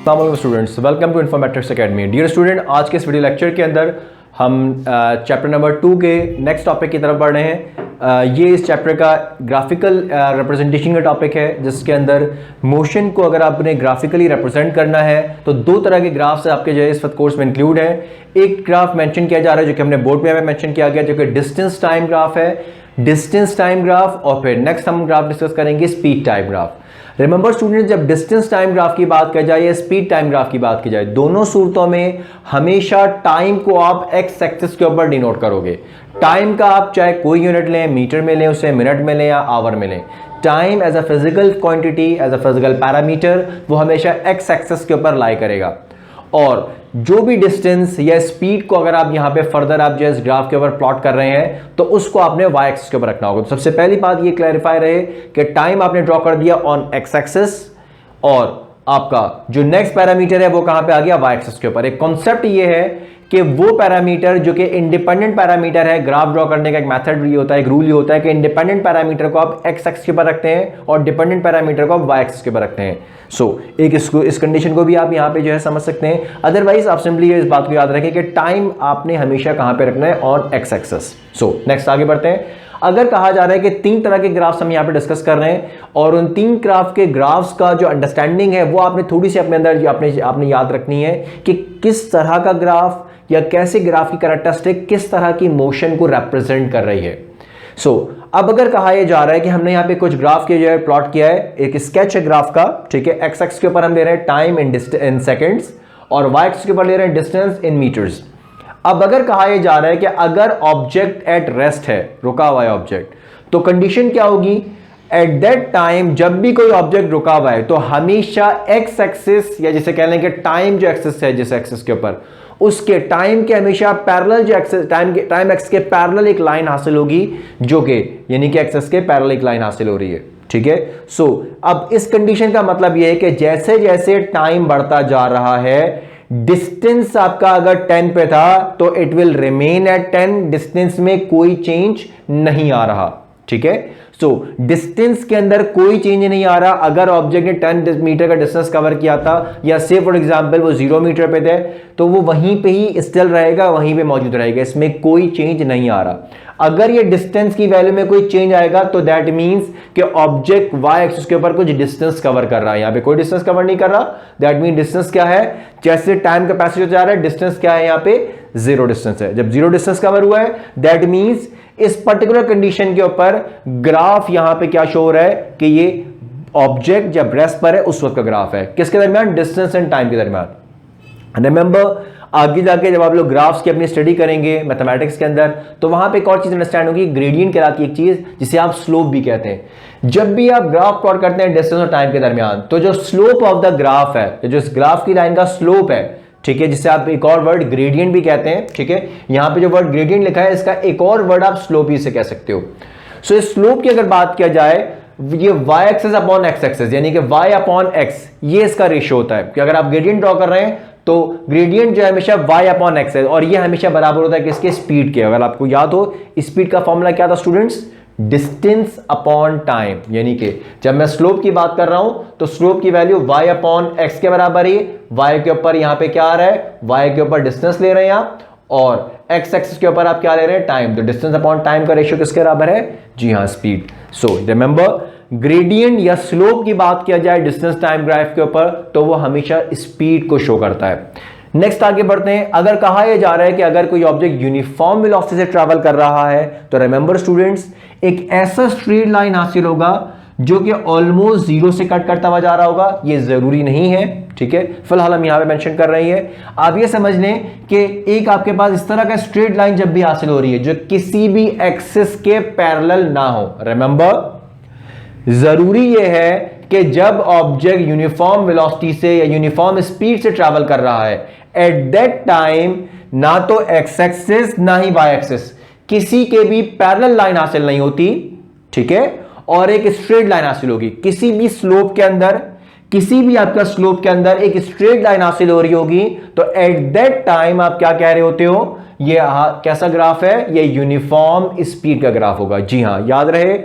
Students, welcome to informatics academy. Dear student, आज के इस वीडियो लेक्चर के अंदर हम चैप्टर नंबर 2 के नेक्स्ट टॉपिक की तरफ बढ़ रहे हैं। ये इस चैप्टर का ग्राफिकल रिप्रेजेंटेशन का टॉपिक है, जिसके अंदर मोशन को अगर आपने ग्राफिकली रिप्रेजेंट करना है तो दो तरह के ग्राफ्स आपके जो है इस वक्त कोर्स में इंक्लूड है। एक ग्राफ मेंशन किया जा रहा है जो कि हमने बोर्ड पे मेंशन किया गया, जो कि डिस्टेंस टाइम ग्राफ है, डिस्टेंस टाइम ग्राफ। और फिर नेक्स्ट हम ग्राफ डिस्कस करेंगे speed time graph. Remember student, जब डिस्टेंस टाइम ग्राफ की बात की जाए या स्पीड टाइम ग्राफ की बात की जाए, दोनों सूरतों में हमेशा टाइम को आप एक्स एक्सिस के ऊपर डिनोट करोगे। टाइम का आप चाहे कोई यूनिट लें, मीटर में लें, उसे मिनट में लें या आवर में लें, time as a physical quantity, as a physical parameter, वो हमेशा एक्स एक्सिस के ऊपर लाई करेगा। और जो भी डिस्टेंस या स्पीड को अगर आप यहां पे फर्दर आप जो इस ग्राफ के ऊपर प्लॉट कर रहे हैं तो उसको आपने वाई एक्सिस के ऊपर रखना होगा। तो सबसे पहली बात ये क्लैरिफाई रहे कि टाइम आपने ड्रॉ कर दिया ऑन एक्स एक्सिस, और आपका जो नेक्स्ट पैरामीटर है वो कहां पे आ गया, वाई एक्सिस के ऊपर। एक कॉन्सेप्ट ये है कि वो पैरामीटर जो कि इंडिपेंडेंट पैरामीटर है, ग्राफ ड्रॉ करने का एक मेथड ये होता है, एक रूल ये होता है कि इंडिपेंडेंट पैरामीटर को आप एक्स एक्सिस के ऊपर रखते हैं और डिपेंडेंट पैरामीटर को आप वाई एक्सिस के ऊपर रखते हैं। एक इस कंडीशन को भी आप यहां पे जो है समझ सकते हैं। अदरवाइज आप सिंपली इस बात को याद रखें कि टाइम आपने हमेशा कहां पे रखना है, ऑन एक्स एक्सिस। नेक्स्ट आगे बढ़ते हैं। अगर कहा जा रहा है कि तीन तरह के ग्राफ्स हम यहां पे डिस्कस कर रहे हैं और उन तीन ग्राफ के ग्राफ्स का जो अंडरस्टैंडिंग है वो आपने थोड़ी सी अपने अंदर आपने याद रखनी है कि किस तरह का ग्राफ या कैसे ग्राफ की कैरेक्टरिस्टिक किस तरह की मोशन को रिप्रेजेंट कर रही है। अब अगर कहा यह जा रहा है कि हमने यहां पे कुछ ग्राफ के जो है प्लॉट किया है, एक स्केच है ग्राफ का, ठीक है। एक्स एक्सिस के ऊपर हम ले रहे हैं टाइम इन सेकंड्स और वाई एक्सिस के ऊपर ले रहे हैं डिस्टेंस इन मीटर्स। अब अगर कहा यह जा रहा है कि अगर ऑब्जेक्ट एट रेस्ट है, रुका हुआ है ऑब्जेक्ट, तो कंडीशन क्या होगी, एट दैट टाइम जब भी कोई ऑब्जेक्ट रुका हुआ है तो हमेशा एक्स एक्सिस या जिसे कह लें कि टाइम जो एक्सिस है जिस एक्सिस के ऊपर, उसके टाइम के हमेशा पैरेलल जो एक्सिस टाइम एक्सिस के पैरेलल एक लाइन हासिल होगी, जो कि यानी कि एक्सिस के पैरेलल एक लाइन हासिल हो रही है, ठीक है। अब इस कंडीशन का मतलब यह है कि जैसे जैसे टाइम बढ़ता जा रहा है, डिस्टेंस आपका अगर 10 पे था तो it will remain at 10, distance में कोई चेंज नहीं आ रहा, ठीक है। डिस्टेंस के अंदर कोई चेंज नहीं आ रहा। अगर ऑब्जेक्ट ने 10 मीटर का डिस्टेंस कवर किया था या से फॉर एग्जांपल वो 0 मीटर पे थे, तो वो वहीं पे ही स्टिल रहेगा, वहीं पे मौजूद रहेगा, इसमें कोई चेंज नहीं आ रहा। अगर ये डिस्टेंस की वैल्यू में कोई चेंज आएगा तो दैट मींस कि ऑब्जेक्ट वाई एक्सिस के ऊपर कुछ डिस्टेंस कवर कर रहा है। यहां पे कोई डिस्टेंस कवर नहीं कर रहा, दैट मीन डिस्टेंस क्या है, जैसे टाइम का पैसेज जा रहा है, डिस्टेंस क्या है, यहां पे 0 डिस्टेंस है। जब 0 डिस्टेंस कवर हुआ है, दैट मींस इस पर्टिकुलर कंडीशन के ऊपर ग्राफ यहां पे क्या शो हो रहा है कि ये ऑब्जेक्ट जब रेस्ट पर है उस वक्त का ग्राफ है, किसके दरमियान, डिस्टेंस एंड टाइम के दरमियान। रिमेंबर, आगे जाके जब आप लोग ग्राफ्स की अपनी स्टडी करेंगे मैथमेटिक्स के अंदर, तो वहां पे एक और चीज अंडरस्टैंड होगी, ग्रेडियंट कहलाती है एक चीज जिसे आप स्लोप भी कहते हैं। जब भी आप ग्राफ प्लॉट करते हैं डिस्टेंस और टाइम के दरमियान, तो जो स्लोप ऑफ द ग्राफ है, जो इस ग्राफ की लाइन का स्लोप है, ठीक है, जिसे आप एक और वर्ड ग्रेडियंट भी कहते हैं, ठीक है। यहां पे जो वर्ड ग्रेडियंट लिखा है, इसका एक और वर्ड आप स्लोप ही से कह सकते हो। इस स्लोप की अगर बात किया जाए, ये y axis upon x axis, यानी कि वाई अपॉन एक्स, ये इसका रेशियो होता है कि अगर आप ग्रेडियंट ड्रॉ कर रहे हैं तो ग्रेडियंट जो है हमेशा वाई अपॉन एक्स है, और ये हमेशा बराबर होता है किसके, स्पीड के। अगर आपको याद हो स्पीड का फॉर्मूला क्या था स्टूडेंट्स, डिस्टेंस अपॉन टाइम, यानी कि जब मैं स्लोप की बात कर रहा हूं तो स्लोप की वैल्यू y अपॉन एक्स के बराबर ही, y के ऊपर यहां पे क्या आ रहा है, y के ऊपर डिस्टेंस ले रहे हैं आप, और x एक्सिस के ऊपर आप क्या ले रहे हैं, टाइम। तो डिस्टेंस अपॉन टाइम का रेशियो किसके बराबर है, जी हां, स्पीड। रिमेंबर, ग्रेडियंट या स्लोप की बात किया जाए डिस्टेंस टाइम ग्राफ के ऊपर तो वो हमेशा स्पीड को शो करता है। नेक्स्ट आगे बढ़ते हैं। अगर कहा यह जा रहा है कि अगर कोई ऑब्जेक्ट यूनिफॉर्म वेलोसिटी से ट्रैवल कर रहा है, तो रिमेंबर स्टूडेंट्स, एक ऐसा स्ट्रेट लाइन हासिल होगा जो कि ऑलमोस्ट 0 से कट करता हुआ जा रहा होगा। ये जरूरी नहीं है, ठीक है, फिलहाल हम यहां पे मेंशन कर रहे हैं। आप ये समझ लें कि एक आपके पास इस तरह का स्ट्रेट लाइन जब भी हासिल हो रही है जो किसी भी एक्सिस के पैरेलल ना हो, रिमेंबर, जरूरी यह है कि जब ऑब्जेक्ट यूनिफॉर्म वेलोसिटी से या यूनिफॉर्म स्पीड से ट्रैवल कर रहा है, एट दैट टाइम ना तो एक्स एक्सिस ना ही वाई एक्सिस किसी के भी पैरेलल लाइन हासिल नहीं होती, ठीक है, और एक स्ट्रेट लाइन हासिल होगी। किसी भी स्लोप के अंदर, किसी भी आपका स्लोप के अंदर एक स्ट्रेट लाइन हासिल हो रही होगी, तो एट दैट टाइम आप क्या कह रहे होते हो, ये कैसा ग्राफ है, ये यूनिफॉर्म स्पीड का ग्राफ होगा। जी हां, याद रहे,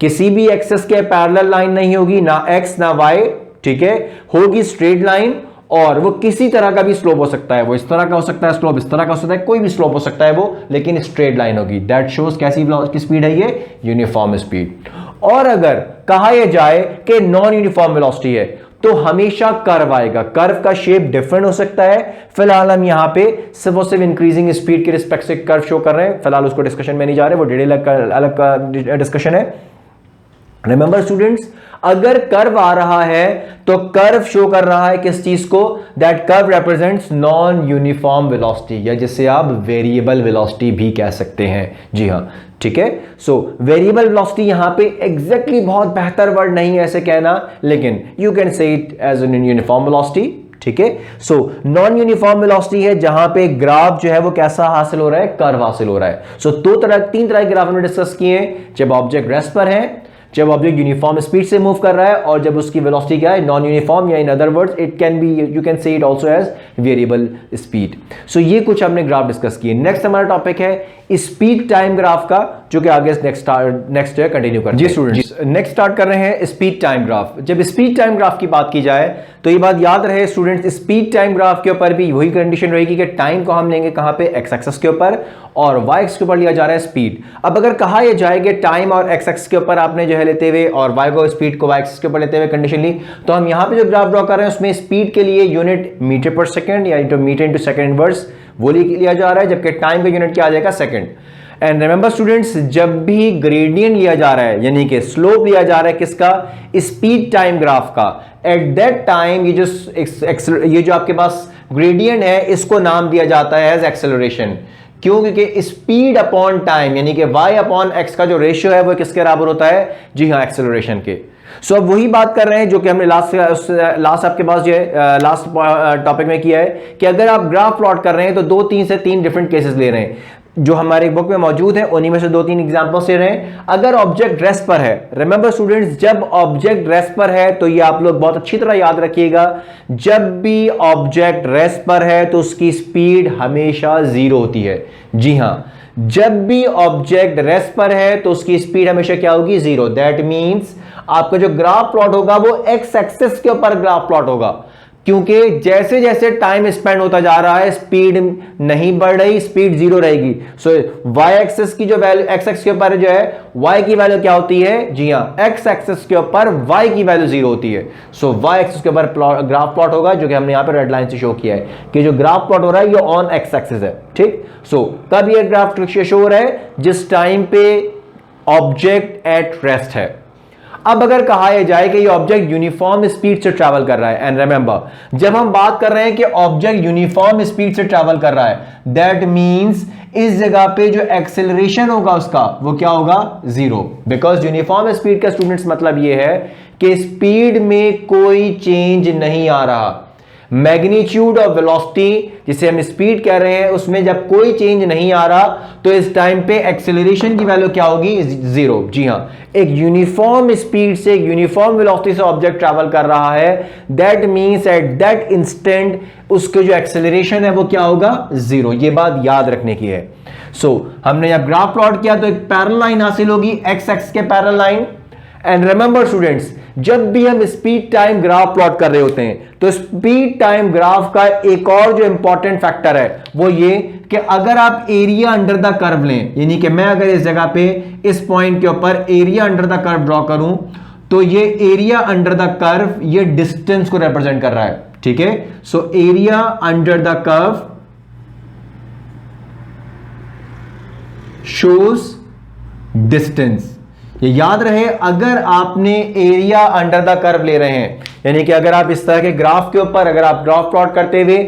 किसी भी एक्सिस के पैरेलल लाइन नहीं होगी, ना एक्स ना वाई, ठीक है, होगी स्ट्रेट लाइन, और वो किसी तरह का भी स्लोप हो सकता है, वो इस तरह का हो सकता है स्लोप, इस तरह का हो सकता है, कोई भी स्लोप हो सकता है वो, लेकिन स्ट्रेट लाइन होगी। दैट शोज कैसी स्पीड है ये, यूनिफॉर्म स्पीड। और अगर कहा यह जाए कि नॉन यूनिफॉर्म वेलोसिटी है तो हमेशा कर्व आएगा, कर्व का शेप डिफरेंट हो सकता है। फिलहाल हम यहां पे सिर्फ और सिर्फ इंक्रीजिंग स्पीड के रिस्पेक्ट से कर्व शो कर रहे हैं, फिलहाल उसको डिस्कशन में नहीं जा रहे, वो डिटेल अलग डिस्कशन है। रिमेंबर स्टूडेंट्स, अगर कर्व आ रहा है तो कर्व शो कर रहा है किस चीज को, that curve represents non uniform velocity, या जिसे आप वेरिएबल वेलोसिटी भी कह सकते हैं। जी हां, ठीक है। सो वेरिएबल वेलोसिटी यहां पे एग्जैक्टली बहुत बेहतर वर्ड नहीं है ऐसे कहना, लेकिन you can say it as an uniform velocity, ठीक है। सो नॉन यूनिफॉर्म वेलोसिटी है जहां पे ग्राफ जो है वो कैसा हासिल हो रहा है, कर्व हासिल हो रहा है। सो तीन तरह के ग्राफ हमने डिस्कस किए हैं, जब ऑब्जेक्ट रेस्ट पर है, जब ऑब्जेक्ट यूनिफॉर्म स्पीड से मूव कर रहा है, और जब उसकी वेलोसिटी क्या है, नॉन यूनिफॉर्म, या in other words it can be, you can say it also as variable speed. So ये कुछ हमने ग्राफ डिस्कस किए। नेक्स्ट हमारा टॉपिक है स्पीड टाइम ग्राफ का, जो कि आगे नेक्स्ट कंटिन्यू करते हैं। जी स्टूडेंट्स, नेक्स्ट स्टार्ट कर रहे हैं स्पीड टाइम ग्राफ। जब स्पीड टाइम ग्राफ की बात की जाए तो ये बात याद रहे स्टूडेंट्स, स्पीड टाइम ग्राफ के ऊपर भी वही कंडीशन रहेगी कि टाइम को हम लेंगे कहां पे, एक्स एक्सिस के ऊपर, और वाई एक्सिस के ऊपर लिया जा रहा है स्पीड। अब अगर कहा यह जाए कि टाइम और एक्स एक्सिस के ऊपर आपने जो है लेते हुए, और वाई को स्पीड को वाई एक्सिस के ऊपर लेते हुए कंडीशन ली, तो हम यहां पे जो ग्राफ ड्रॉ कर रहे हैं उसमें स्पीड के लिए यूनिट मीटर पर सेकंड या मीटर इंटू सेकंड इनवर्स वो लिया जा रहा है, जबकि टाइम का यूनिट क्या आ जाएगा, सेकंड। एंड रिमेंबर स्टूडेंट्स, जब भी ग्रेडियंट लिया जा रहा है, यानी कि स्लोप लिया जा रहा है किसका, स्पीड टाइम ग्राफ का, एट दैट टाइम ये जो आपके पास ग्रेडियंट है इसको नाम दिया जाता है एज एक्सेलरेशन। क्यों? क्योंकि स्पीड अपॉन टाइम यानी कि y अपॉन एक्स का जो रेशियो है वो किसके बराबर होता है, जी हाँ, एक्सेलरेशन के। सो अब वही बात कर रहे हैं जो कि हमने लास्ट आपके पास जो है लास्ट टॉपिक में किया है, कि अगर आप ग्राफ प्लॉट कर रहे हैं तो 2 से 3 डिफरेंट केसेस ले रहे हैं जो हमारे बुक में मौजूद है, उन्हीं में से 2-3 एग्जांपल्स ले रहे हैं। अगर ऑब्जेक्ट रेस्ट पर है, रिमेंबर स्टूडेंट्स, जब ऑब्जेक्ट रेस्ट पर है तो ये आप लोग बहुत अच्छी तरह याद रखिएगा, जब भी ऑब्जेक्ट रेस्ट पर है तो उसकी स्पीड हमेशा 0 होती है। जी हां, जब भी ऑब्जेक्ट रेस्ट पर है तो उसकी स्पीड हमेशा क्या होगी, 0। दैट मींस आपका जो ग्राफ प्लॉट होगा वो एक्स एक्सिस के ऊपर ग्राफ प्लॉट होगा, क्योंकि जैसे जैसे टाइम स्पेंड होता जा रहा है स्पीड नहीं बढ़ रही, स्पीड 0 रहेगी। सो वाई एक्सिस की जो वैल्यू, एक्स एक्सिस के ऊपर जो है वाई की वैल्यू क्या होती है, जी हां, एक्स एक्सिस के ऊपर वाई की वैल्यू 0 होती है। सो वाई एक्सिस के ऊपर ग्राफ प्लॉट होगा, जो कि हमने यहां पर रेड लाइन से शो किया है कि जो ग्राफ प्लॉट हो रहा है ये ऑन एक्स एक्सिस है, ठीक। सो कब ये ग्राफ शो हो रहा है, जिस टाइम पे ऑब्जेक्ट एट रेस्ट है। अब अगर कहा यह जाए कि ये ऑब्जेक्ट यूनिफॉर्म स्पीड से ट्रैवल कर रहा है, एंड रिमेंबर जब हम बात कर रहे हैं कि ऑब्जेक्ट यूनिफॉर्म स्पीड से ट्रैवल कर रहा है, दैट मींस इस जगह पे जो एक्सेलरेशन होगा उसका वो क्या होगा, 0। बिकॉज यूनिफॉर्म स्पीड का स्टूडेंट्स मतलब ये है कि स्पीड में कोई चेंज नहीं आ रहा। मैग्नीट्यूड ऑफ वेलोसिटी जिसे हम स्पीड कह रहे हैं उसमें जब कोई चेंज नहीं आ रहा तो इस टाइम पे एक्सेलरेशन की वैल्यू क्या होगी, 0। जी हां, एक यूनिफॉर्म स्पीड से एक यूनिफॉर्म वेलोसिटी से ऑब्जेक्ट ट्रैवल कर रहा है, that means at that instant उसके जो एक्सेलरेशन है वो क्या होगा, 0। ये बात याद रखने की है। सो हमने जब ग्राफ प्लॉट किया तो एक पैरेलल लाइन हासिल होगी, एक्स एक्स के parallel line. And remember students, जब भी हम स्पीड टाइम ग्राफ प्लॉट कर रहे होते हैं तो स्पीड टाइम ग्राफ का एक और जो इंपॉर्टेंट फैक्टर है वो ये कि अगर आप एरिया अंडर द कर्व लें, यानी कि मैं अगर इस जगह पे इस पॉइंट के ऊपर area under the curve draw करूं तो ये एरिया अंडर द कर्व ये डिस्टेंस को रिप्रेजेंट कर रहा है, ठीक है। So area under the curve shows distance. ये याद रहे, अगर आपने एरिया अंडर द कर्व ले रहे हैं, यानी कि अगर आप इस तरह के ग्राफ के ऊपर अगर आप ग्राफ प्लॉट करते हुए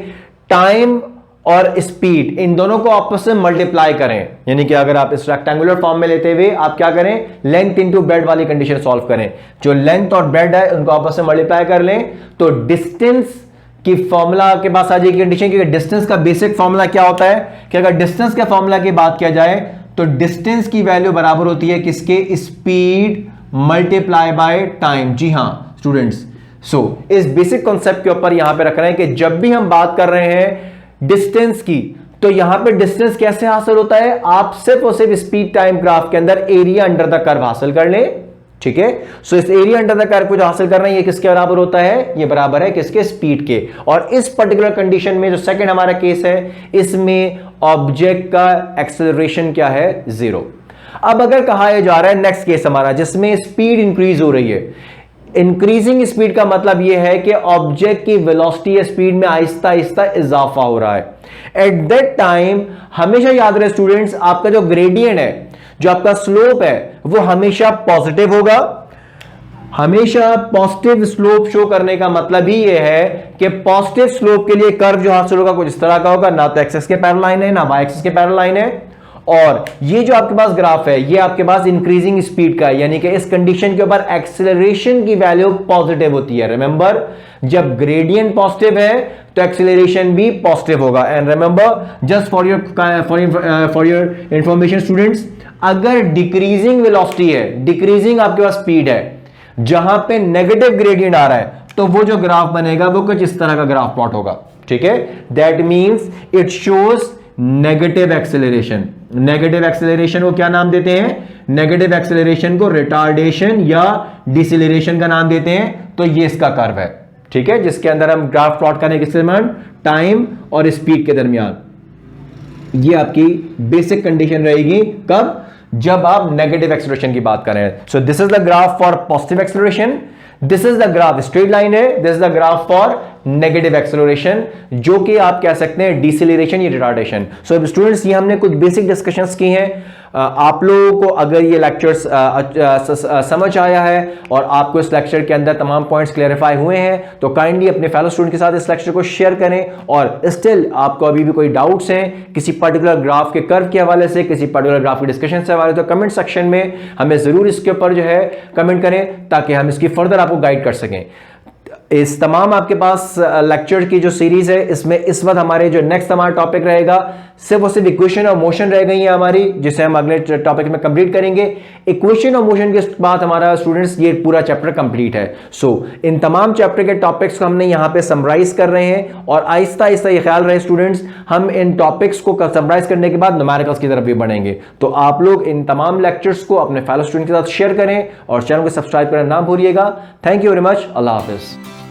टाइम और स्पीड इन दोनों को आपस में मल्टीप्लाई करें, यानी कि अगर आप इस रेक्टेंगुलर फॉर्म में लेते हुए आप क्या करें, लेंथ इनटू ब्रेड वाली कंडीशन सॉल्व करें, जो लेंथ और ब्रेड है उनको आपस में मल्टीप्लाई कर लें तो डिस्टेंस की फॉर्मूला के पास आ जाएगी कंडीशन, क्योंकि डिस्टेंस का बेसिक फॉर्मूला क्या होता है कि अगर डिस्टेंस के फॉर्मूला की बात किया जाए तो डिस्टेंस की वैल्यू बराबर होती है किसके, स्पीड मल्टीप्लाई बाय टाइम। जी हां स्टूडेंट्स, सो इस बेसिक कॉन्सेप्ट के ऊपर यहां पे रख रहे हैं कि जब भी हम बात कर रहे हैं डिस्टेंस की तो यहां पे डिस्टेंस कैसे हासिल होता है, आप सिर्फ और सिर्फ स्पीड टाइम ग्राफ के अंदर एरिया अंडर द कर्व हासिल कर लें, ठीक है। सो इस एरिया अंडर द कर्व को जो हासिल करना है ये किसके बराबर होता है, ये बराबर है किसके, स्पीड के। और इस पर्टिकुलर कंडीशन में जो सेकंड हमारा केस है, इसमें ऑब्जेक्ट का एक्सेलरेशन क्या है, 0। अब अगर कहा यह जा रहा है नेक्स्ट केस हमारा जिसमें स्पीड इंक्रीज हो रही है, इंक्रीजिंग स्पीड का मतलब यह है कि ऑब्जेक्ट की वेलोसिटी या स्पीड में आहिस्ता आहिस्ता इजाफा हो रहा है। एट दैट टाइम हमेशा याद रहे स्टूडेंट्स, आपका जो ग्रेडियंट है, जो आपका स्लोप है, वो हमेशा पॉजिटिव होगा। हमेशा पॉजिटिव स्लोप शो करने का मतलब ही यह है कि पॉजिटिव स्लोप के लिए कर्व जो हासिल होगा कुछ इस तरह का होगा, ना तो एक्स एक्सिस के पैरेलल लाइन है ना वाई एक्सिस के पैरेलल लाइन है। और ये जो आपके पास ग्राफ है ये आपके पास इंक्रीजिंग स्पीड का है, यानी कि इस कंडीशन के ऊपर एक्सेलरेशन की वैल्यू पॉजिटिव होती है। रिमेंबर, जब ग्रेडियंट पॉजिटिव है तो एक्सेलरेशन भी पॉजिटिव होगा। And remember, just for your information students, अगर डिक्रीजिंग वेलोसिटी है, डिक्रीजिंग आपके पास स्पीड है, जहां पे नेगेटिव ग्रेडियंट आ रहा है, तो वो जो ग्राफ बनेगा वो कुछ इस तरह का ग्राफ प्लॉट होगा। ठीक है, that means it shows negative acceleration. Negative acceleration को क्या नाम देते हैं, नेगेटिव एक्सेलरेशन को रिटार्डेशन या डिसेलरेशन का नाम देते हैं। तो ये इसका कर्व है, ठीक है, जिसके अंदर हम ग्राफ प्लॉट करने के दरमियान टाइम और स्पीड के दरमियान ये आपकी बेसिक कंडीशन रहेगी। कब, जब आप नेगेटिव एक्सेलरेशन की बात करें। So this is the graph for positive acceleration, this is the graph, straight line है, this is the graph for negative acceleration, जो कि आप कह सकते हैं डिसेलरेशन या रिटार्डेशन। सो स्टूडेंट्स, ये हमने कुछ बेसिक डिस्कशंस की हैं। आप लोगों को अगर ये लेक्चर्स समझ आया है और आपको इस लेक्चर के अंदर तमाम पॉइंट्स क्लैरिफाई हुए हैं तो काइंडली अपने फेलो स्टूडेंट के साथ इस लेक्चर को शेयर करें। और स्टिल आपको अभी भी कोई डाउट्स हैं किसी पर्टिकुलर ग्राफ के कर्व के हवाले से, किसी पर्टिकुलर ग्राफ के डिस्कशन से हवाले, तो कमेंट सेक्शन में हमें जरूर इसके ऊपर जो है कमेंट करें ताकि हम इसकी फर्दर आपको गाइड कर सकें। इस तमाम आपके पास लेक्चर की जो सीरीज है, इसमें इस वक्त हमारे जो नेक्स्ट हमारा टॉपिक रहेगा सिर्फ और सिर्फ इक्वेशन और मोशन रह गई है हमारी, जिसे हम अगले टॉपिक में कंप्लीट करेंगे। इक्वेशन और मोशन के बाद हमारा स्टूडेंट्स ये पूरा चैप्टर कंप्लीट है। सो इन तमाम चैप्टर के टॉपिक्स को हमने यहां पे समराइज कर रहे हैं और आहिस्ता आहिस्ता ये ख्याल रहे स्टूडेंट्स, हम इन टॉपिक्स को समराइज करने के बाद न्यूमेरिकल्स की तरफ भी बढ़ेंगे। तो आप लोग इन तमाम लेक्चर्स को अपने फेलो स्टूडेंट के साथ शेयर करें और चैनल को सब्सक्राइब करना ना भूलिएगा। Thank you very much. Allah Hafiz.